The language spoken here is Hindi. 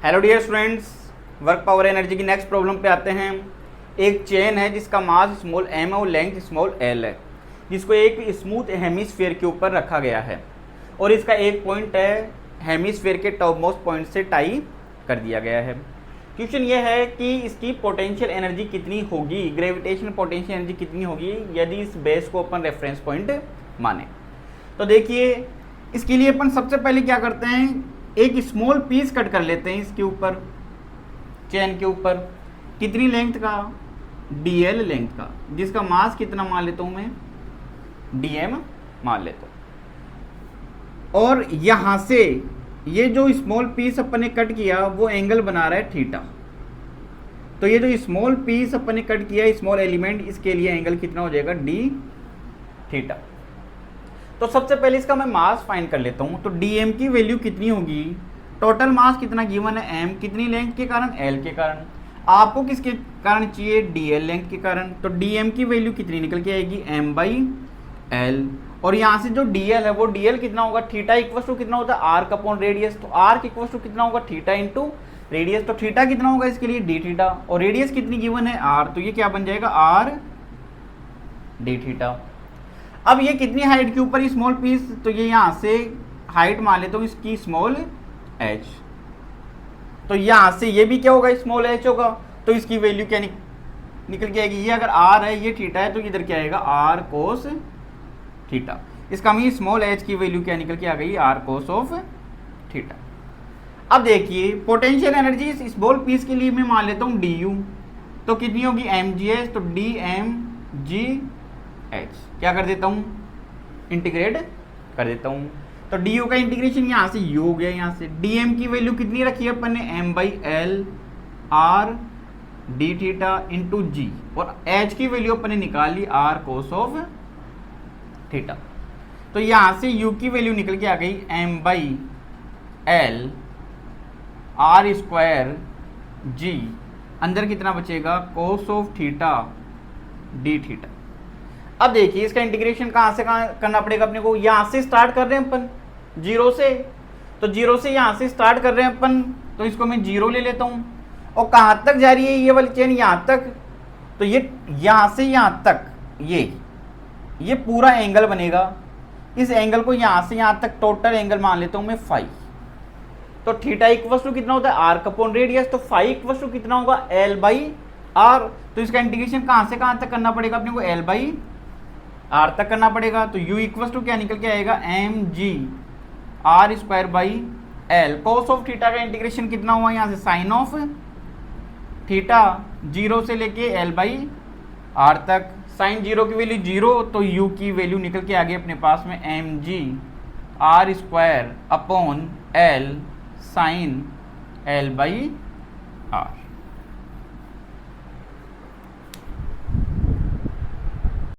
Hello dear students, work power energy की नेक्स्ट प्रॉब्लम पे आते हैं। एक चेन है जिसका मास स्मॉल m है और लेंथ स्मॉल l है, जिसको एक स्मूथ हेमिस्फीयर के ऊपर रखा गया है और इसका एक पॉइंट है हेमिस्फीयर के टॉप मोस्ट पॉइंट से टाई कर दिया गया है। क्वेश्चन ये है कि इसकी पोटेंशियल एनर्जी कितनी होगी, ग्रेविटेशनल पोटेंशियल एनर्जी कितनी होगी यदि इस बेस को अपन रेफरेंस पॉइंट माने। तो देखिए, इसके लिए अपन सबसे पहले क्या करते हैं, एक स्मॉल पीस कट कर लेते हैं इसके ऊपर, चेन के ऊपर। कितनी लेंथ का? dl लेंथ का, जिसका मास कितना मान लेता हूं मैं, dm मान लेता हूं। और यहां से ये जो स्मॉल पीस अपन ने कट किया वो एंगल बना रहा है थीटा। तो ये जो स्मॉल पीस अपन ने कट किया, स्मॉल एलिमेंट, इसके लिए एंगल कितना हो जाएगा, d थीटा। तो सबसे पहले इसका मैं मास फाइंड कर लेता हूं। तो dm की वैल्यू कितनी होगी, टोटल मास कितना गिवन है, m, कितनी लेंथ के कारण, l के कारण। आपको किसके कारण चाहिए, dl लेंथ के कारण। तो dm की वैल्यू कितनी निकल के आएगी, m/l। और यहाँ से जो dl है वो dl कितना होगा, थीटा इक्वल टू कितना होता है, आर्क अपॉन रेडियस। तो आर्क इक्वल टू कितना होगा, थीटा इंटू रेडियस। तो थीटा कितना होगा इसके लिए, d थीटा। और रेडियस कितनी गिवन है, r। तो ये क्या बन जाएगा, r d थीटा। अब ये कितनी हाइट के ऊपर स्मॉल पीस, तो ये यहाँ से हाइट मान लेता हूँ इसकी स्मॉल h। तो यहाँ से ये भी क्या होगा, स्मॉल h होगा। तो इसकी वैल्यू क्या निकल के आएगी, ये अगर r है ये थीटा है तो इधर क्या आएगा, r cos थीटा। इसका मीन स्मॉल h की वैल्यू क्या निकल के आ गई, r cos ऑफ थीटा। अब देखिए, पोटेंशियल एनर्जी इस स्मॉल पीस के लिए मैं मान लेता हूँ du। तो कितनी होगी, mgh। तो dmgh क्या कर देता हूँ, इंटीग्रेट कर देता हूँ। तो du का इंटीग्रेशन यहाँ से u हो गया, यहाँ से dm की वैल्यू कितनी रखी है अपन ने, m/l r d theta into g। और h की वैल्यू अपन ने निकाल ली, r cos ऑफ थीटा। तो यहाँ से u की वैल्यू निकल के आ गई m/l r स्क्वायर g, अंदर कितना बचेगा, cos of theta d theta. अब देखिए, इसका इंटीग्रेशन कहाँ से कहाँ करना पड़ेगा अपने को, यहाँ से स्टार्ट कर रहे हैं अपन जीरो से। तो जीरो से यहाँ से स्टार्ट कर रहे हैं अपन, तो इसको मैं जीरो ले लेता हूँ। और कहाँ तक जा रही है ये वाली चेन, यहाँ तक। तो ये यहाँ से यहाँ तक ये पूरा एंगल बनेगा। इस एंगल को यहाँ से यहाँ तक टोटल एंगल मान लेता हूँ मैं फाई। तो थीटा इक्वल टू कितना होता है, आर्क अपॉन रेडियस। तो फाई इक्वल टू कितना होगा, l/r। तो इसका इंटीग्रेशन कहाँ से कहाँ तक करना पड़ेगा अपने को, l/r तक करना पड़ेगा। तो u इक्वल टू क्या निकल के आएगा, mg r square by l। Cos of theta का इंटीग्रेशन कितना हुआ, यहाँ से साइन ऑफ थीटा जीरो से लेके l/r तक। साइन जीरो की वैल्यू जीरो, तो u की वैल्यू निकल के आ गई अपने पास में mg r square upon l sine l/r।